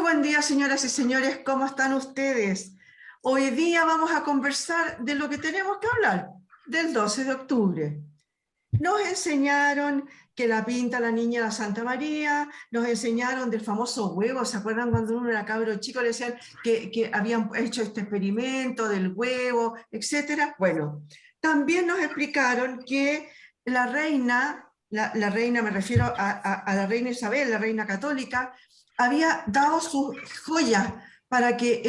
buen día, señoras y señores, ¿cómo están ustedes? Hoy día vamos a conversar de lo que tenemos que hablar, del 12 de octubre. Nos enseñaron que la pinta la niña la Santa María, nos enseñaron del famoso huevo. ¿Se acuerdan cuando uno era cabro chico le decían que habían hecho este experimento del huevo, etcétera? Bueno, también nos explicaron que la reina, la reina, me refiero a la reina Isabel, la reina católica, había dado sus joyas para que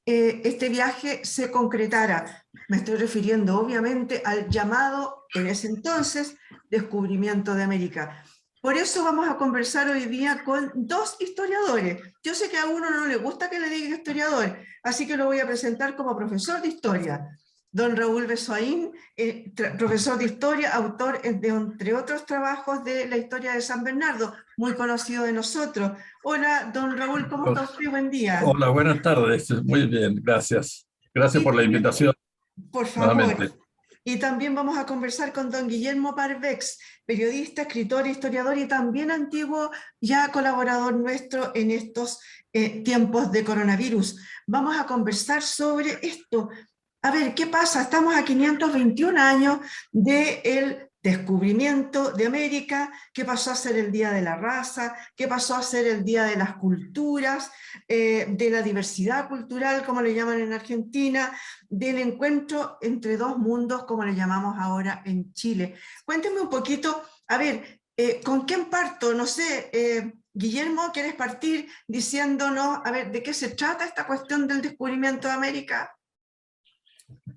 este viaje se concretara. Me estoy refiriendo obviamente al llamado, en ese entonces, descubrimiento de América. Por eso vamos a conversar hoy día con dos historiadores. Yo sé que a uno no le gusta que le diga historiador, así que lo voy a presentar como profesor de historia. Don Raúl Besoain, profesor de historia, autor de, entre otros trabajos, de la historia de San Bernardo, muy conocido de nosotros. Hola, don Raúl, ¿cómo está usted? Buen día. Hola, buenas tardes. Muy bien, gracias. Gracias por la invitación Por favor. nuevamente. Y también vamos a conversar con don Guillermo Parvex, periodista, escritor, historiador y también antiguo ya colaborador nuestro en estos tiempos de coronavirus. Vamos a conversar sobre esto. A ver, ¿qué pasa? Estamos a 521 años del descubrimiento de América. ¿Qué pasó a ser el Día de la Raza? ¿Qué pasó a ser el Día de las Culturas? De la diversidad cultural, como le llaman en Argentina, del encuentro entre dos mundos, como le llamamos ahora en Chile. Cuéntenme un poquito, a ver, ¿con quién parto? No sé, Guillermo, ¿quieres partir diciéndonos, a ver, de qué se trata esta cuestión del descubrimiento de América?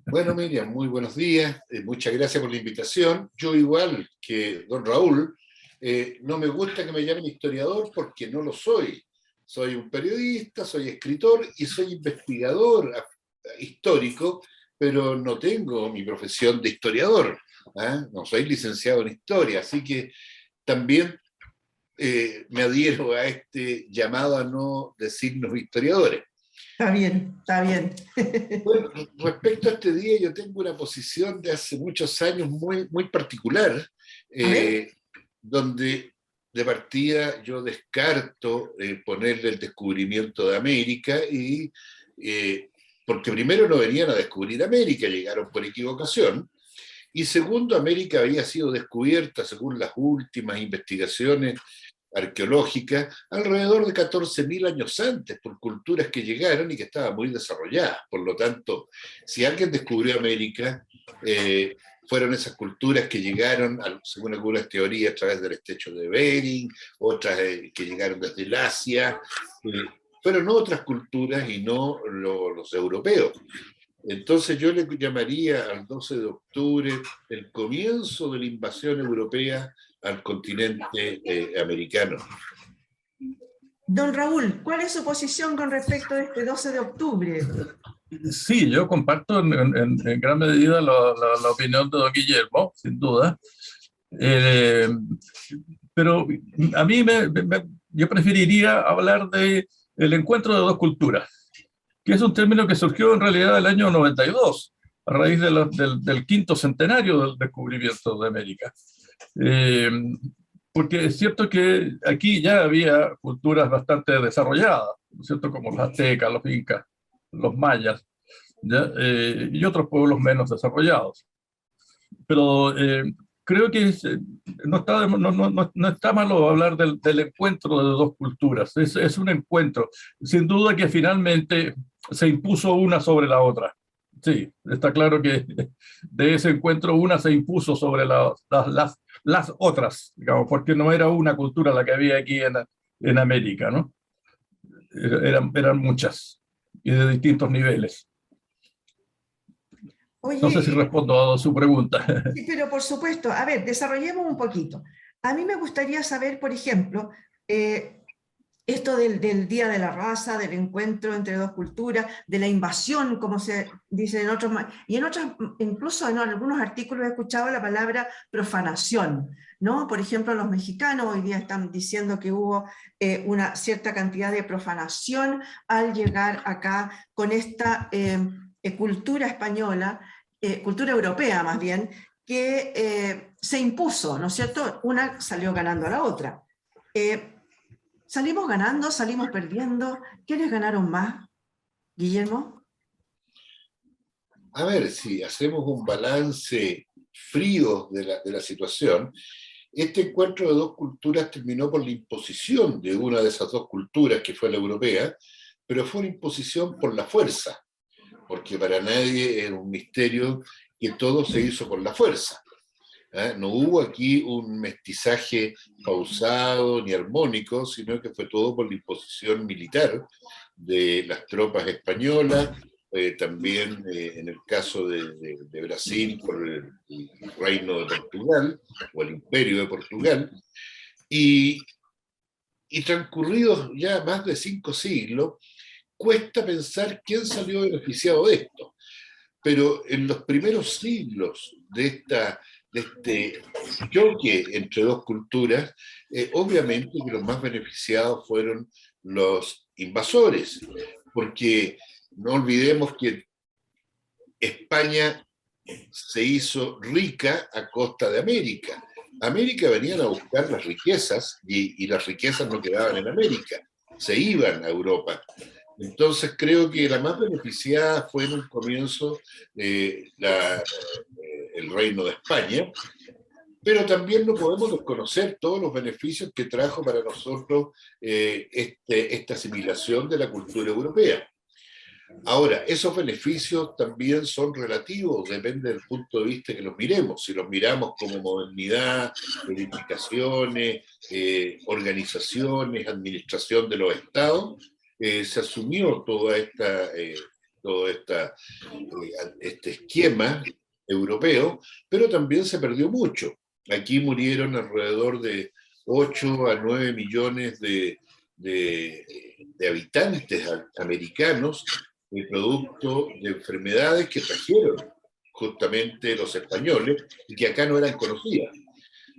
Bueno, Miriam, muy buenos días. Muchas gracias por la invitación. Yo, igual que don Raúl, no me gusta que me llamen historiador porque no lo soy. Soy un periodista, soy escritor y soy investigador histórico, pero no tengo mi profesión de historiador. No soy licenciado en historia, así que también me adhiero a este llamado a no decirnos historiadores. Está bien, está bien. Bueno, respecto a este día, yo tengo una posición de hace muchos años muy particular, donde de partida yo descarto ponerle el descubrimiento de América, porque primero no venían a descubrir América, llegaron por equivocación, y segundo, América había sido descubierta, según las últimas investigaciones arqueológica alrededor de 14.000 años antes por culturas que llegaron y que estaban muy desarrolladas. Por lo tanto, si alguien descubrió América, fueron esas culturas que llegaron, según algunas teorías, a través del estrecho de Bering, otras que llegaron desde el Asia, fueron otras culturas y no los europeos. Entonces yo le llamaría al 12 de octubre el comienzo de la invasión europea al continente americano. Don Raúl, ¿cuál es su posición con respecto a este 12 de octubre? Sí, yo comparto en gran medida la opinión de don Guillermo, sin duda. Pero a mí yo preferiría hablar del encuentro de dos culturas, que es un término que surgió en realidad el año 92, a raíz del quinto centenario del descubrimiento de América. Porque es cierto que aquí ya había culturas bastante desarrolladas, ¿no es cierto? Como los aztecas, los incas, los mayas, ¿ya? Y otros pueblos menos desarrollados. Pero creo que no está malo hablar del encuentro de dos culturas. Es un encuentro. Sin duda que finalmente se impuso una sobre la otra. Sí, está claro que de ese encuentro una se impuso sobre las otras, digamos, porque no era una cultura la que había aquí en América, ¿no? Eran muchas y de distintos niveles. Oye, no sé si respondo a su pregunta. Sí, pero por supuesto, a ver, desarrollemos un poquito. A mí me gustaría saber, por ejemplo, esto del Día de la Raza, del encuentro entre dos culturas, de la invasión, como se dice en otros, y en otros, incluso en algunos artículos he escuchado la palabra profanación, ¿no? Por ejemplo, los mexicanos hoy día están diciendo que hubo una cierta cantidad de profanación al llegar acá con esta cultura española, cultura europea más bien, que se impuso, ¿no es cierto? Una salió ganando a la otra. ¿Salimos ganando, salimos perdiendo? ¿Quiénes ganaron más, Guillermo? A ver, si hacemos un balance frío de la situación, este encuentro de dos culturas terminó por la imposición de una de esas dos culturas, que fue la europea, pero fue una imposición por la fuerza, porque para nadie es un misterio que todo se hizo por la fuerza. ¿Eh? No hubo aquí un mestizaje pausado ni armónico, sino que fue todo por la imposición militar de las tropas españolas, también en el caso de Brasil por el Reino de Portugal, o el Imperio de Portugal, y, y transcurridos ya más de 5 siglos, cuesta pensar quién salió beneficiado de esto. Pero en los primeros siglos de este choque entre dos culturas, obviamente que los más beneficiados fueron los invasores, porque no olvidemos que España se hizo rica a costa de América. América venían a buscar las riquezas y las riquezas no quedaban en América, se iban a Europa. Entonces creo que la más beneficiada fue en un comienzo el Reino de España, pero también no podemos desconocer todos los beneficios que trajo para nosotros esta asimilación de la cultura europea. Ahora, esos beneficios también son relativos, depende del punto de vista que los miremos. Si los miramos como modernidad, edificaciones, organizaciones, administración de los estados, se asumió este esquema europeo, pero también se perdió mucho. Aquí murieron alrededor de 8 a 9 millones de habitantes americanos, producto de enfermedades que trajeron justamente los españoles y que acá no eran conocidas.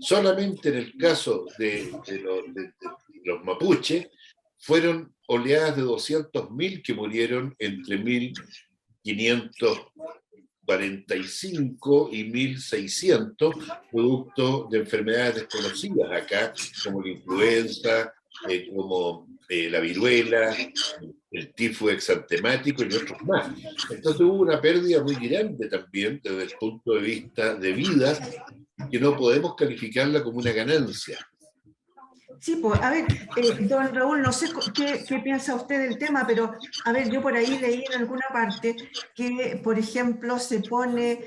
Solamente en el caso de los mapuches fueron oleadas de 200.000 que murieron entre 1545 y 1600, producto de enfermedades desconocidas acá, como la influenza, como la viruela, el tifo exantemático y otros más. Entonces hubo una pérdida muy grande también desde el punto de vista de vidas, que no podemos calificarla como una ganancia. Sí, pues, a ver, don Raúl, no sé qué piensa usted del tema, pero, a ver, yo por ahí leí en alguna parte que, por ejemplo, se pone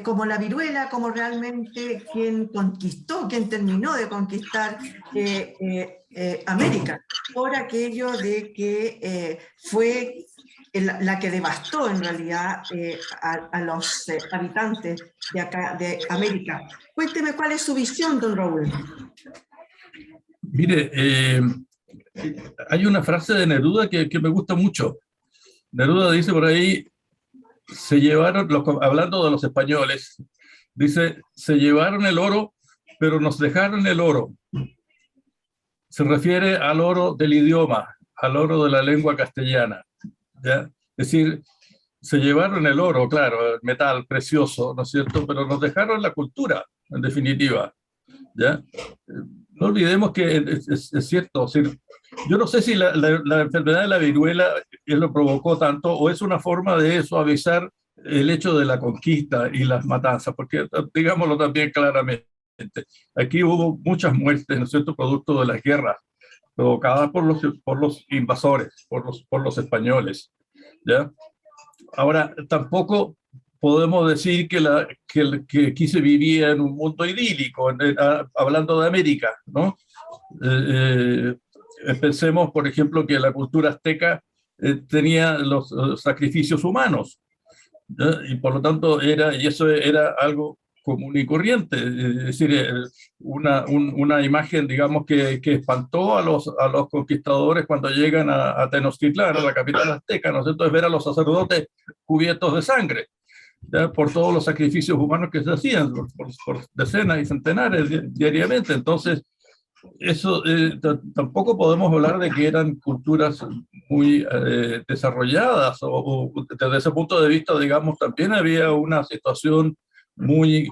como la viruela, como realmente quien conquistó, quien terminó de conquistar América, por aquello de que fue la que devastó en realidad a los habitantes de acá, de América. Cuénteme cuál es su visión, don Raúl. Mire, hay una frase de Neruda que me gusta mucho. Neruda dice por ahí, hablando de los españoles, dice, se llevaron el oro, pero nos dejaron el oro. Se refiere al oro del idioma, al oro de la lengua castellana, ¿ya? Es decir, se llevaron el oro, claro, el metal precioso, ¿no es cierto? Pero nos dejaron la cultura, en definitiva, ¿ya? No olvidemos que es cierto, o sea, yo no sé si la enfermedad de la viruela lo provocó tanto o es una forma de suavizar el hecho de la conquista y las matanzas, porque digámoslo también claramente, aquí hubo muchas muertes, ¿no es cierto?, producto de las guerras provocadas por los invasores, por los españoles, ¿ya? Ahora, tampoco podemos decir que aquí se vivía en un mundo idílico, hablando de América, ¿no? Pensemos, por ejemplo, que la cultura azteca tenía los sacrificios humanos, ¿ya? Y por lo tanto eso era algo común y corriente, es decir, una imagen, digamos, que espantó a los conquistadores cuando llegan a Tenochtitlán, a la capital azteca, ¿no es cierto? Es ver a los sacerdotes cubiertos de sangre, ¿ya? Por todos los sacrificios humanos que se hacían, por decenas y centenares diariamente. Entonces, eso tampoco podemos hablar de que eran culturas muy desarrolladas, o desde ese punto de vista, digamos, también había una situación muy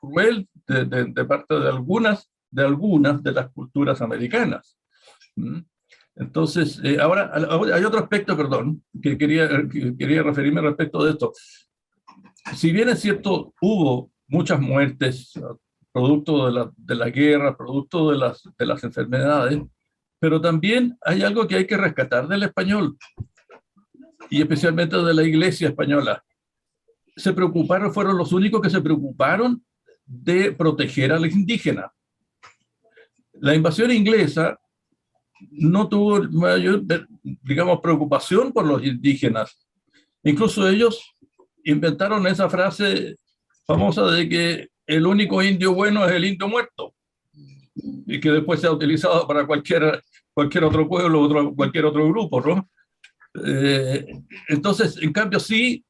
cruel de parte de algunas de las culturas americanas, ¿Mm? Entonces, ahora hay otro aspecto, perdón, que quería referirme respecto de esto. Si bien es cierto, hubo muchas muertes producto de la guerra, producto de las enfermedades, pero también hay algo que hay que rescatar del español, y especialmente de la Iglesia española. Se preocuparon, fueron los únicos que se preocuparon de proteger a los indígenas. La invasión inglesa no tuvo mayor, digamos, preocupación por los indígenas. Incluso ellos inventaron esa frase famosa de que el único indio bueno es el indio muerto, y que después se ha utilizado para cualquier otro pueblo, cualquier otro grupo, ¿no? Entonces, en cambio, sí,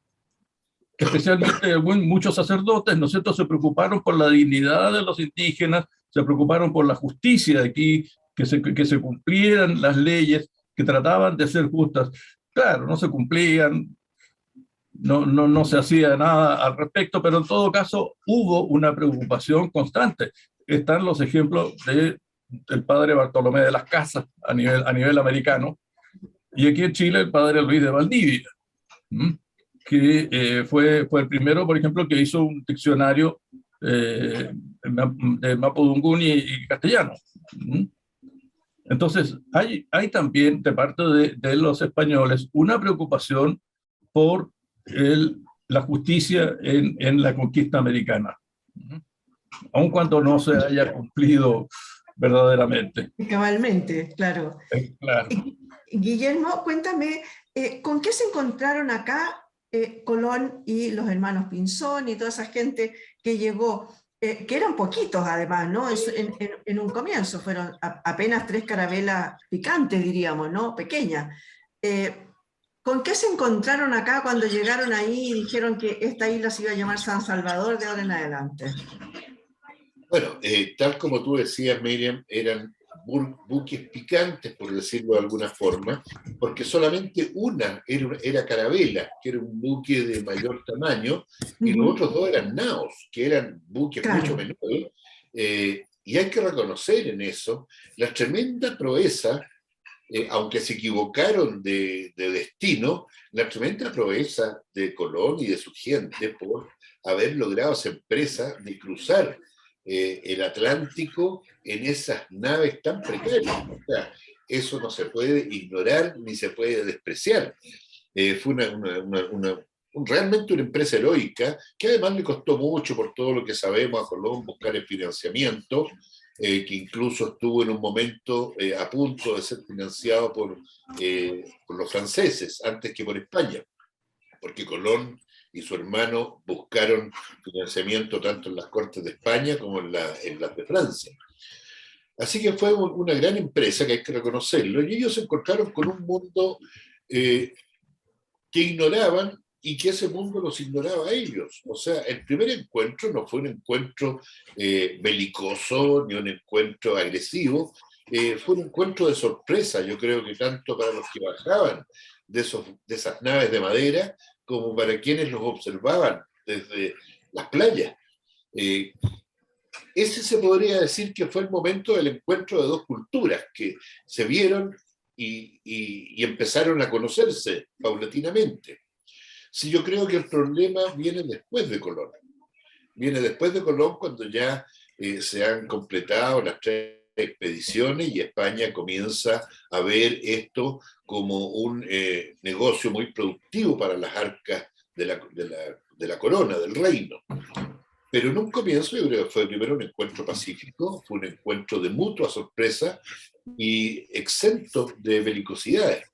especialmente muchos sacerdotes, ¿no es cierto?, se preocuparon por la dignidad de los indígenas, se preocuparon por la justicia de aquí, que se cumplieran las leyes, que trataban de ser justas. Claro, no se cumplían, no se hacía nada al respecto, pero en todo caso hubo una preocupación constante. Están los ejemplos del padre Bartolomé de las Casas a nivel americano, y aquí en Chile el padre Luis de Valdivia, que fue el primero, por ejemplo, que hizo un diccionario de mapudungún y castellano. Entonces, hay también de parte de los españoles una preocupación por la justicia en la conquista americana, aun cuando no se haya cumplido verdaderamente. Cabalmente, claro. Claro. Guillermo, cuéntame, ¿con qué se encontraron acá Colón y los hermanos Pinzón y toda esa gente que llegó? Que eran poquitos además, ¿no? En un comienzo fueron apenas 3 carabelas picantes, diríamos, ¿no? Pequeñas. ¿Con qué se encontraron acá cuando llegaron ahí y dijeron que esta isla se iba a llamar San Salvador de ahora en adelante? Bueno, tal como tú decías, Miriam, eran buques picantes, por decirlo de alguna forma, porque solamente una era carabela, que era un buque de mayor tamaño, y los otros dos eran naos, que eran buques mucho menores. Y hay que reconocer en eso la tremenda proeza, aunque se equivocaron de destino, la tremenda proeza de Colón y de su gente por haber logrado esa empresa de cruzar el Atlántico en esas naves tan precarias. O sea, eso no se puede ignorar ni se puede despreciar. Fue realmente una empresa heroica, que además le costó mucho, por todo lo que sabemos, a Colón buscar el financiamiento, que incluso estuvo en un momento a punto de ser financiado por los franceses antes que por España, porque Colón y su hermano buscaron financiamiento tanto en las Cortes de España como en las de Francia. Así que fue una gran empresa, que hay que reconocerlo, y ellos se encontraron con un mundo que ignoraban, y que ese mundo los ignoraba a ellos. O sea, el primer encuentro no fue un encuentro belicoso, ni un encuentro agresivo, fue un encuentro de sorpresa, yo creo que tanto para los que bajaban de esas naves de madera, como para quienes los observaban desde las playas. Ese se podría decir que fue el momento del encuentro de dos culturas que se vieron y empezaron a conocerse paulatinamente. Sí, yo creo que el problema viene después de Colón. Viene después de Colón, cuando ya se han completado las 3 expediciones y España comienza a ver esto como un negocio muy productivo para las arcas de la corona, del reino. Pero en un comienzo yo creo que fue primero un encuentro pacífico, fue un encuentro de mutua sorpresa y exento de belicosidades.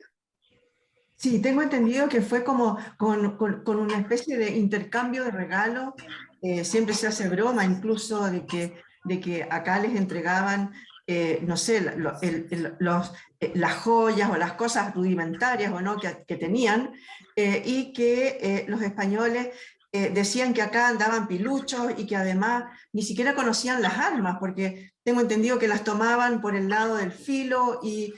Sí, tengo entendido que fue como con una especie de intercambio de regalos. Siempre se hace broma incluso de que acá les entregaban, no sé, las joyas o las cosas rudimentarias o no, que tenían, y que los españoles decían que acá andaban piluchos y que además ni siquiera conocían las armas, porque tengo entendido que las tomaban por el lado del filo y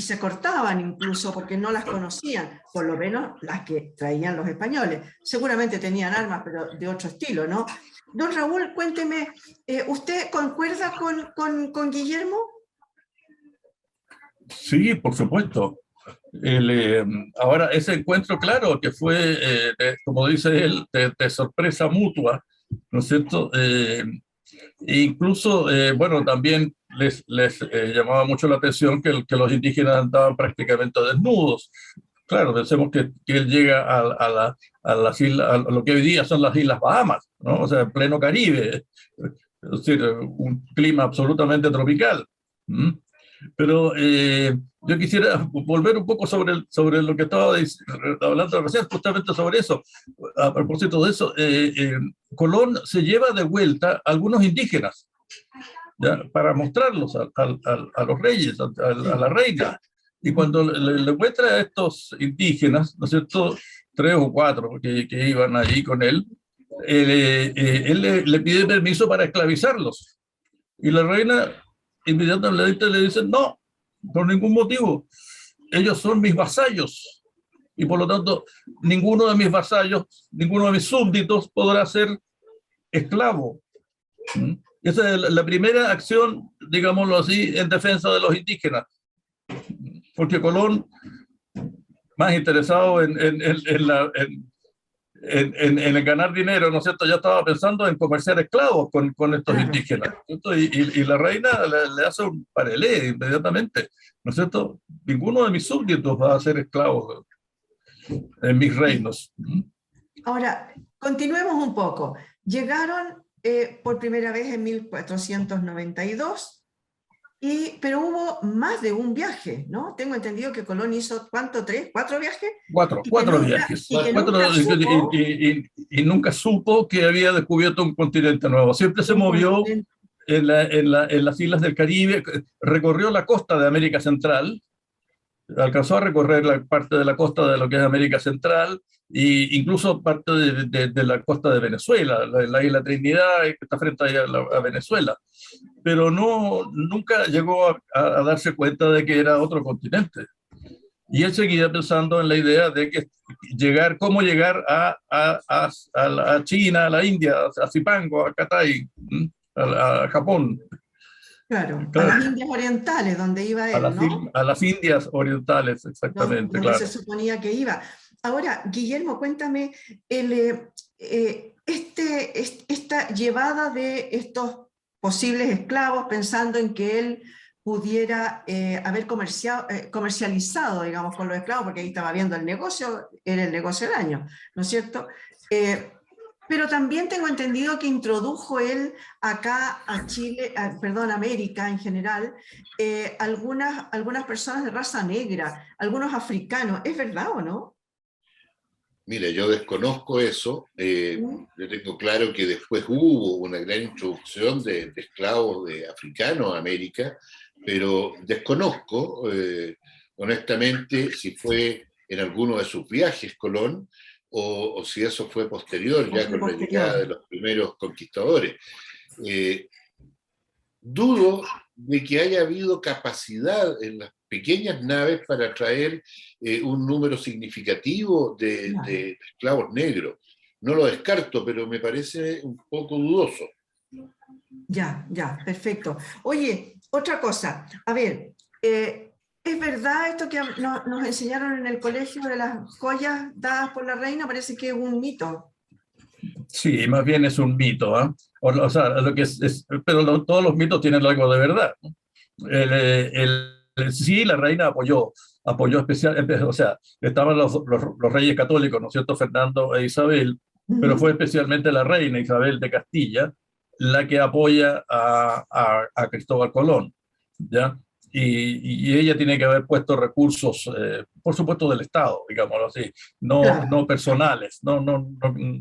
se cortaban incluso porque no las conocían, por lo menos las que traían los españoles. Seguramente tenían armas, pero de otro estilo, ¿no? Don Raúl, cuénteme, ¿usted concuerda con Guillermo? Sí, por supuesto. Ahora, ese encuentro, claro, que fue, como dice él, de sorpresa mutua, ¿no es cierto? E incluso, bueno, también les llamaba mucho la atención que los indígenas andaban prácticamente desnudos. Claro, pensemos que él llega a las islas, a lo que hoy día son las Islas Bahamas, ¿no? O sea, en pleno Caribe, es decir, un clima absolutamente tropical. ¿Mm? Pero yo quisiera volver un poco sobre lo que estaba hablando recién, justamente sobre eso. A propósito de eso, Colón se lleva de vuelta a algunos indígenas, ¿ya? Para mostrarlos a los reyes, a la reina. Y cuando le muestra a estos indígenas, ¿no es cierto?, 3 o 4 que iban allí con él, él le pide permiso para esclavizarlos. Y la reina inmediatamente le dice, no, por ningún motivo. Ellos son mis vasallos. Y por lo tanto, ninguno de mis vasallos, ninguno de mis súbditos podrá ser esclavo. ¿Mm? Esa es la primera acción, digámoslo así, en defensa de los indígenas. Porque Colón, más interesado en el ganar dinero, ¿no es cierto? Ya estaba pensando en comerciar esclavos con estos indígenas, ¿cierto? Y la reina le hace un parelé inmediatamente, ¿no es cierto? Ninguno de mis súbditos va a ser esclavo en mis reinos. Ahora, continuemos un poco. Llegaron por primera vez en 1492, pero hubo más de un viaje, ¿no? Tengo entendido que Colón hizo, ¿cuánto? ¿3, 4 viajes? Cuatro viajes. Y que nunca supo Y nunca supo que había descubierto un continente nuevo. Siempre se un movió continente. en las islas del Caribe, recorrió la costa de América Central, alcanzó a recorrer la parte de la costa de lo que es América Central, e incluso parte de la costa de Venezuela, la isla Trinidad, que está frente a Venezuela, pero nunca llegó a darse cuenta de que era otro continente. Y él seguía pensando en la idea de que cómo llegar a China, a la India, a Zipango, a Catay, a Japón. Claro, a Claro, las Indias Orientales, donde iba él, ¿no? a las Indias orientales, exactamente, Donde se claro. suponía que iba. Ahora, Guillermo, cuéntame, esta llevada de estos posibles esclavos, pensando en que él pudiera haber comercializado, digamos, con los esclavos, porque ahí estaba viendo el negocio, era el negocio del año, ¿no es cierto? Pero también tengo entendido que introdujo él acá a Chile, perdón, a América en general, algunas personas de raza negra, algunos africanos. ¿Es verdad o no? Mira, yo desconozco eso. Yo tengo claro que después hubo una gran introducción de esclavos de africanos a América, pero desconozco, honestamente, si fue en alguno de sus viajes Colón o si eso fue posterior, ¿O ya fue con la llegada de posterior? los primeros conquistadores. Eh, Dudo de que haya habido capacidad en las pequeñas naves para traer un número significativo Claro. de esclavos negros. No lo descarto, pero me parece un poco dudoso. Ya, ya, perfecto. Oye, otra cosa, a ver, ¿es verdad esto que nos enseñaron en el colegio de las joyas dadas por la reina? Parece que es un mito. Sí, más bien es un mito, ¿ah? O sea, lo que pero todos los mitos tienen algo de verdad, ¿no? Sí, la reina apoyó especialmente, o sea, estaban los reyes católicos, ¿no es cierto?, Fernando e Isabel, pero fue Ujú. especialmente la reina Isabel de Castilla la que apoya a Cristóbal Colón, ¿ya? Y ella tiene que haber puesto recursos, por supuesto, del Estado, digámoslo así, no Claro. personales,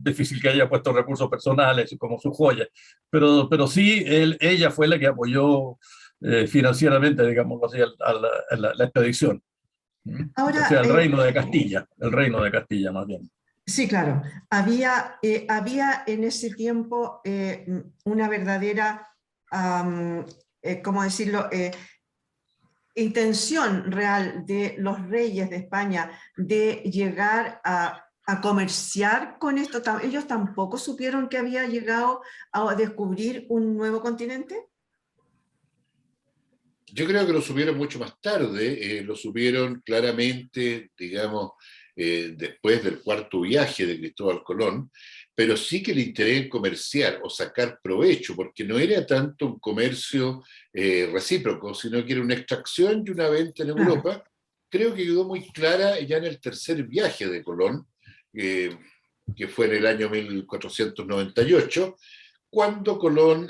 difícil que haya puesto recursos personales como su joya, pero sí ella fue la que apoyó financieramente, digámoslo así, la expedición. O Ahora, sea, el reino de Castilla más bien. sí, claro, había en ese tiempo una verdadera, ¿cómo decirlo?, intención real de los reyes de España de llegar a comerciar con esto. ¿Ellos tampoco supieron que había llegado a descubrir un nuevo continente? Yo creo que lo supieron mucho más tarde, lo supieron claramente, digamos, después del cuarto viaje de Cristóbal Colón, pero sí que el interés en comerciar o sacar provecho, porque no era tanto un comercio recíproco, sino que era una extracción y una venta en Claro. Europa. Creo que quedó muy clara ya en el tercer viaje de Colón, eh, que fue en el año 1498, cuando Colón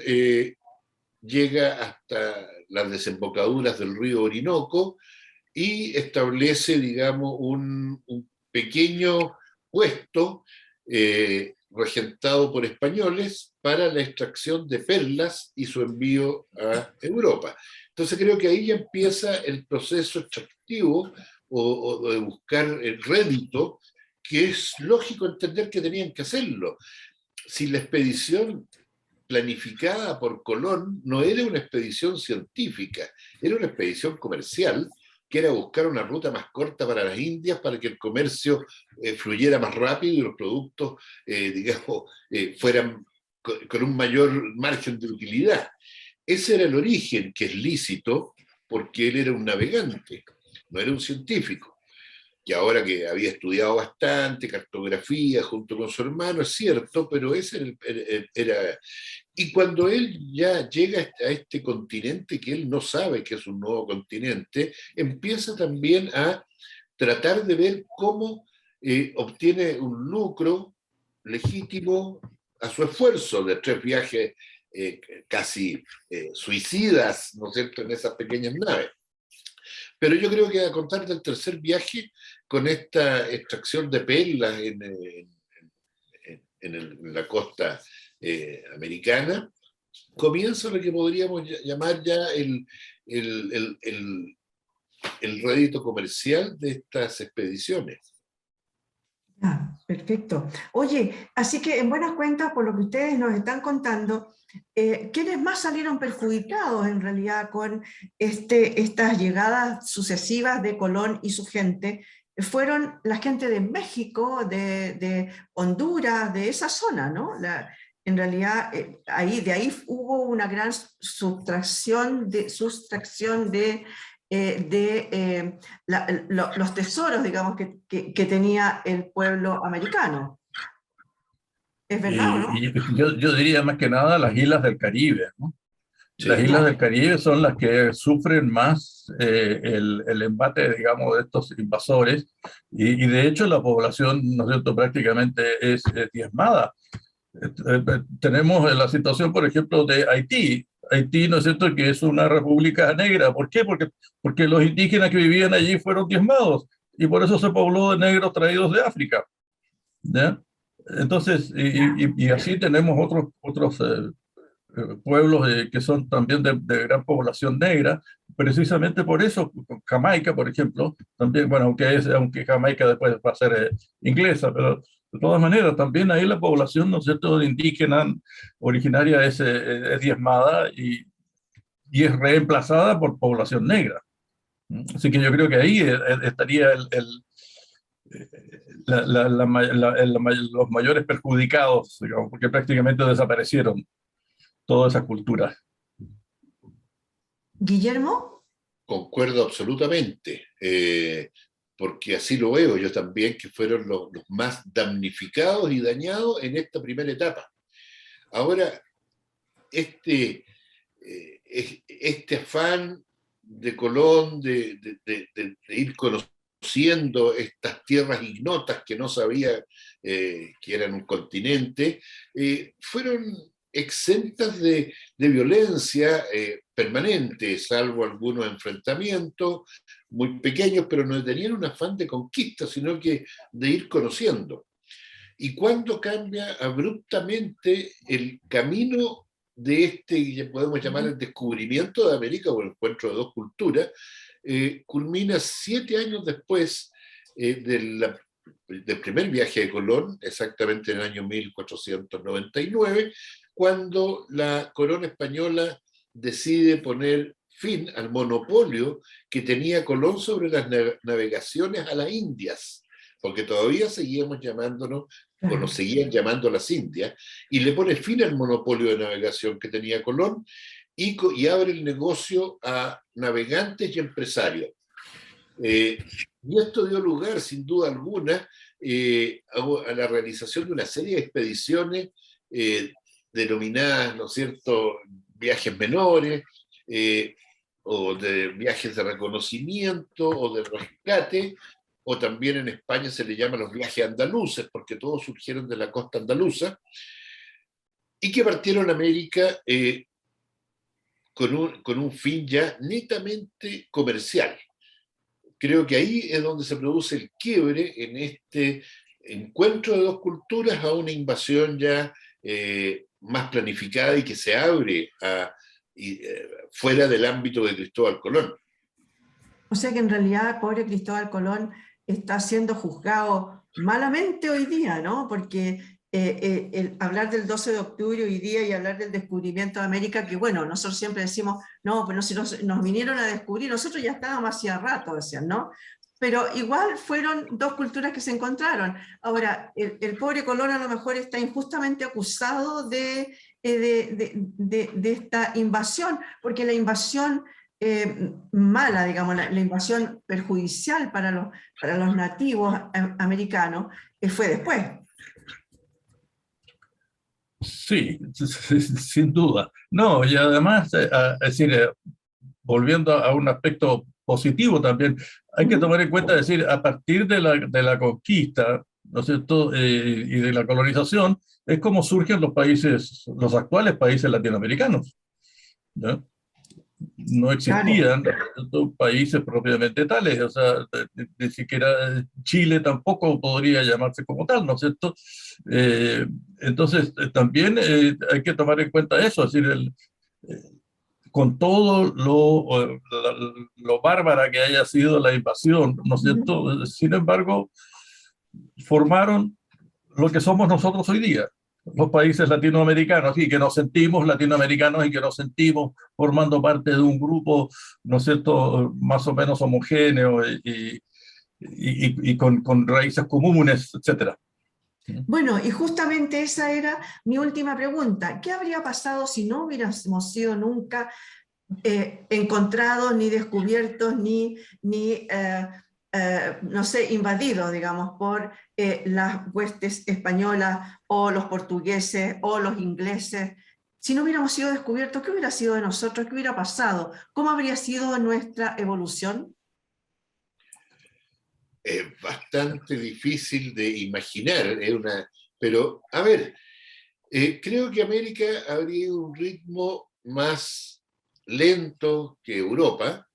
llega hasta las desembocaduras del río Orinoco y establece, digamos, un pequeño puesto regentado por españoles para la extracción de perlas y su envío a Europa. Entonces creo que ahí ya empieza el proceso extractivo o de buscar el rédito, que es lógico entender que tenían que hacerlo. Si la expedición planificada por Colón no era una expedición científica, era una expedición comercial, que era buscar una ruta más corta para las Indias para que el comercio fluyera más rápido y los productos, digamos, fueran con un mayor margen de utilidad. Ese era el origen, que es lícito, porque él era un navegante, no era un científico. Que ahora que había estudiado bastante cartografía junto con su hermano, es cierto, pero ese era. Y cuando él ya llega a este continente que él no sabe que es un nuevo continente, empieza también a tratar de ver cómo obtiene un lucro legítimo a su esfuerzo de 3 viajes casi suicidas, ¿no es cierto?, en esas pequeñas naves. Pero yo creo que a contar del tercer viaje, con esta extracción de perlas en la costa americana, comienza lo que podríamos llamar ya el rédito comercial de estas expediciones. Ah, perfecto. Oye, así que en buenas cuentas, por lo que ustedes nos están contando, ¿quiénes más salieron perjudicados en realidad con estas llegadas sucesivas de Colón y su gente? Fueron la gente de México, de Honduras, de esa zona, ¿no? En realidad, de ahí hubo una gran sustracción los tesoros, digamos, que tenía el pueblo americano. ¿Es verdad o no? Y yo diría más que nada las islas del Caribe, ¿no? Las Sí. islas del Caribe son las que sufren más el embate, digamos, de estos invasores, y de hecho la población, ¿no es cierto?, prácticamente es diezmada. Tenemos la situación, por ejemplo, de Haití. Haití, ¿no es cierto?, que es una república negra. ¿Por qué? Porque los indígenas que vivían allí fueron diezmados, y por eso se pobló de negros traídos de África, ¿ya? Entonces, y así tenemos otros pueblos que son también de gran población negra, precisamente por eso. Jamaica, por ejemplo, también, bueno, aunque Jamaica después va a ser inglesa, pero de todas maneras, también ahí la población, ¿no es cierto?, indígena originaria es diezmada y es reemplazada por población negra. Así que yo creo que ahí estaría los mayores perjudicados, digamos, porque prácticamente desaparecieron todas esas culturas. Guillermo. Concuerdo absolutamente, porque así lo veo yo también, que fueron los más damnificados y dañados en esta primera etapa. Ahora, este afán de Colón de ir conociendo estas tierras ignotas que no sabía que eran un continente, fueron exentas de violencia permanente, salvo algunos enfrentamientos muy pequeños, pero no tenían un afán de conquista, sino que de ir conociendo. Y cuando cambia abruptamente el camino de que podemos llamar el descubrimiento de América o el encuentro de dos culturas, culmina 7 años después del primer viaje de Colón, exactamente en el año 1499, cuando la corona española decide poner fin al monopolio que tenía Colón sobre las navegaciones a las Indias, porque todavía seguíamos llamándonos, o nos seguían llamando las Indias, y le pone fin al monopolio de navegación que tenía Colón, y abre el negocio a navegantes y empresarios. Y esto dio lugar, sin duda alguna, a la realización de una serie de expediciones denominadas, ¿no es cierto?, viajes menores, o de viajes de reconocimiento o de rescate, o también en España se le llama los viajes andaluces, porque todos surgieron de la costa andaluza, y que partieron a América con un fin ya netamente comercial. Creo que ahí es donde se produce el quiebre en este encuentro de dos culturas a una invasión ya más planificada y que se abre fuera del ámbito de Cristóbal Colón. O sea que en realidad, pobre Cristóbal Colón está siendo juzgado malamente hoy día, ¿no? Porque el hablar del 12 de octubre hoy día y hablar del descubrimiento de América, que bueno, nosotros siempre decimos, no, pero si nos vinieron a descubrir, nosotros ya estábamos hacía rato, decían, ¿no? Pero igual fueron dos culturas que se encontraron. Ahora, el pobre Colón a lo mejor está injustamente acusado de esta invasión, porque la invasión mala, digamos, la invasión perjudicial para los nativos americanos fue después. Sí, sin duda. No, y además, es decir, volviendo a un aspecto positivo también, hay que tomar en cuenta, decir, a partir de la conquista, ¿no es cierto?, y de la colonización, es como surgen los países, los actuales países latinoamericanos, ¿no? No Claro. existían estos países propiamente tales, o sea, ni siquiera Chile tampoco podría llamarse como tal, ¿no es cierto? Eh, entonces, también hay que tomar en cuenta eso, es decir, con todo lo bárbara que haya sido la invasión, ¿no es cierto? Sin embargo, formaron lo que somos nosotros hoy día, los países latinoamericanos, y que nos sentimos latinoamericanos y que nos sentimos formando parte de un grupo, ¿no es cierto?, más o menos homogéneo y con raíces comunes, etcétera. Bueno, y justamente esa era mi última pregunta. ¿Qué habría pasado si no hubiéramos sido nunca encontrados, ni descubiertos, no sé, invadidos, digamos, por las huestes españolas o los portugueses o los ingleses? Si no hubiéramos sido descubiertos, ¿qué hubiera sido de nosotros? ¿Qué hubiera pasado? ¿Cómo habría sido nuestra evolución? Es bastante difícil de imaginar, pero a ver, creo que América habría ido a un ritmo más lento que Europa,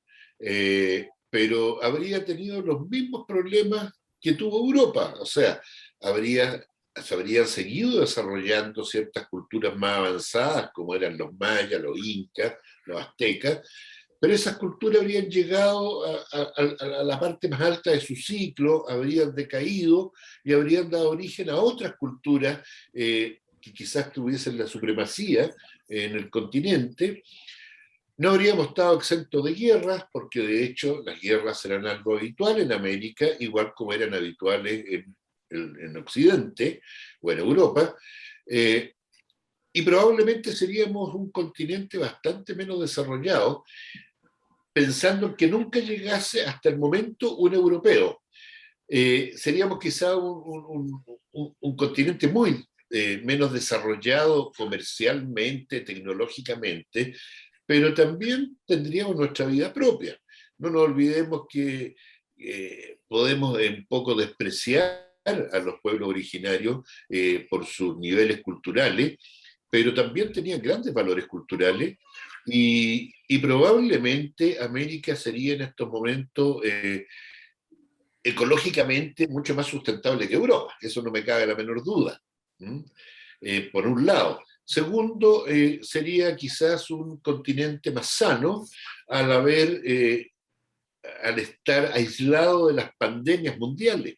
pero habría tenido los mismos problemas que tuvo Europa, o sea, se habrían seguido desarrollando ciertas culturas más avanzadas, como eran los mayas, los incas, los aztecas, pero esas culturas habrían llegado a la parte más alta de su ciclo, habrían decaído y habrían dado origen a otras culturas que quizás tuviesen la supremacía en el continente. No habríamos estado exentos de guerras, porque de hecho las guerras eran algo habitual en América, igual como eran habituales en Occidente o en Europa. Y probablemente seríamos un continente bastante menos desarrollado, pensando en que nunca llegase hasta el momento un europeo. Seríamos quizá un continente muy menos desarrollado comercialmente, tecnológicamente, pero también tendríamos nuestra vida propia. No nos olvidemos que podemos un poco despreciar a los pueblos originarios por sus niveles culturales, pero también tenían grandes valores culturales y probablemente América sería en estos momentos ecológicamente mucho más sustentable que Europa, eso no me cabe la menor duda, por un lado. Segundo, sería quizás un continente más sano al al estar aislado de las pandemias mundiales.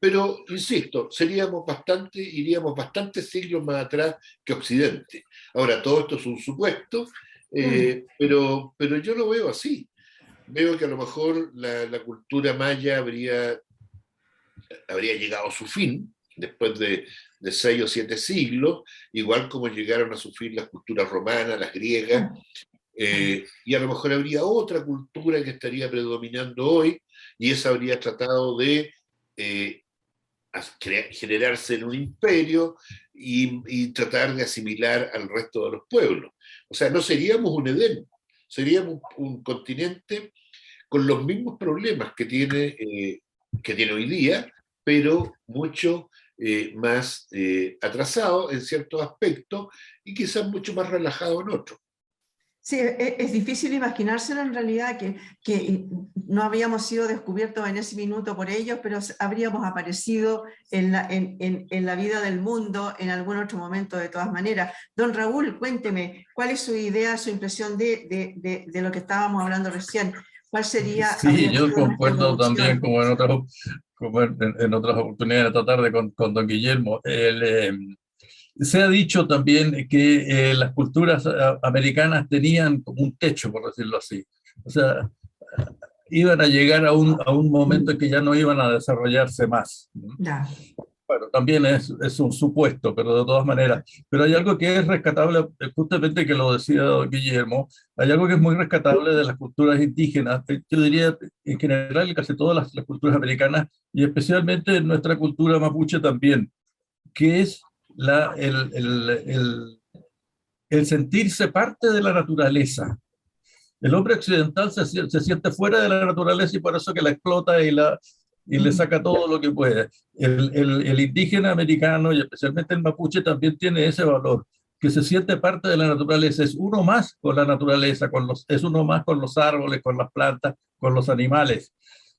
Pero, insisto, iríamos bastantes siglos más atrás que Occidente. Ahora, todo esto es un supuesto, pero yo lo veo así. Veo que a lo mejor la cultura maya habría llegado a su fin después de de 6 o 7 siglos, igual como llegaron a sufrir las culturas romanas, las griegas, y a lo mejor habría otra cultura que estaría predominando hoy, y esa habría tratado de generarse en un imperio y tratar de asimilar al resto de los pueblos. O sea, no seríamos un Edén, seríamos un continente con los mismos problemas que tiene hoy día, pero mucho más atrasado en ciertos aspectos y quizás mucho más relajado en otros. Sí, es difícil imaginárselo en realidad que no habíamos sido descubiertos en ese minuto por ellos, pero habríamos aparecido en la vida del mundo en algún otro momento de todas maneras. Don Raúl, cuénteme, ¿cuál es su idea, su impresión de lo que estábamos hablando recién? ¿Cuál sería? Sí, yo concuerdo también, como en otras oportunidades, tratar de con don Guillermo. Se ha dicho también que las culturas americanas tenían como un techo, por decirlo así. O sea, iban a llegar a un momento en que ya no iban a desarrollarse más. Ya. Bueno, también es un supuesto, pero de todas maneras. Pero hay algo que es rescatable, justamente que lo decía don Guillermo, hay algo que es muy rescatable de las culturas indígenas. Yo diría, en general, casi todas las culturas americanas, y especialmente nuestra cultura mapuche también, que es el sentirse parte de la naturaleza. El hombre occidental se siente fuera de la naturaleza y por eso que la explota y le saca todo lo que puede. El indígena americano y especialmente el mapuche también tiene ese valor, que se siente parte de la naturaleza, es uno más con la naturaleza, es uno más con los árboles, con las plantas, con los animales,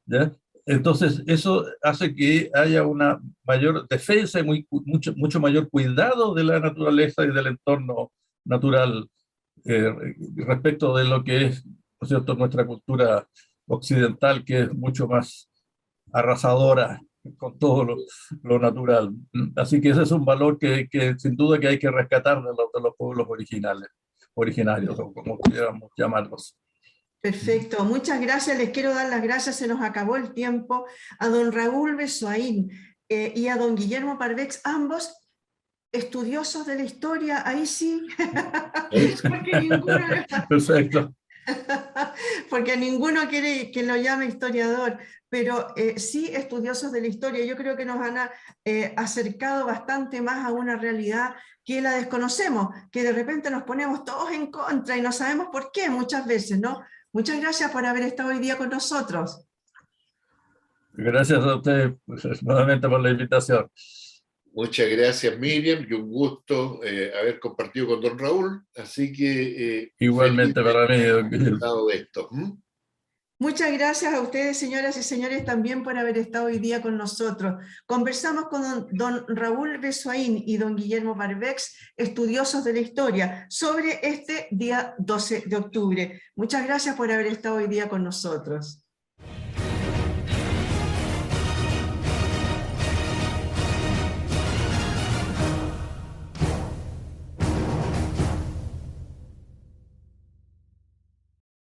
¿ya? Entonces, eso hace que haya una mayor defensa y mucho mayor cuidado de la naturaleza y del entorno natural respecto de lo que es, por cierto, nuestra cultura occidental, que es mucho más arrasadora con todo lo natural. Así que ese es un valor que sin duda que hay que rescatar de los pueblos originarios, o como pudiéramos llamarlos. Perfecto, muchas gracias. Les quiero dar las gracias, se nos acabó el tiempo, a don Raúl Besoain y a don Guillermo Parvex, ambos estudiosos de la historia, ahí sí, porque ninguno, Perfecto. porque ninguno quiere que lo llame historiador, pero sí estudiosos de la historia. Yo creo que nos han acercado bastante más a una realidad que la desconocemos, que de repente nos ponemos todos en contra y no sabemos por qué muchas veces, ¿no? Muchas gracias por haber estado hoy día con nosotros. Gracias a usted nuevamente por la invitación. Muchas gracias, Miriam, y un gusto haber compartido con don Raúl. Así que igualmente para mí, don Guillermo. De esto. Muchas gracias a ustedes, señoras y señores, también por haber estado hoy día con nosotros. Conversamos con don Raúl Besoain y don Guillermo Parvex, estudiosos de la historia, sobre este día 12 de octubre. Muchas gracias por haber estado hoy día con nosotros.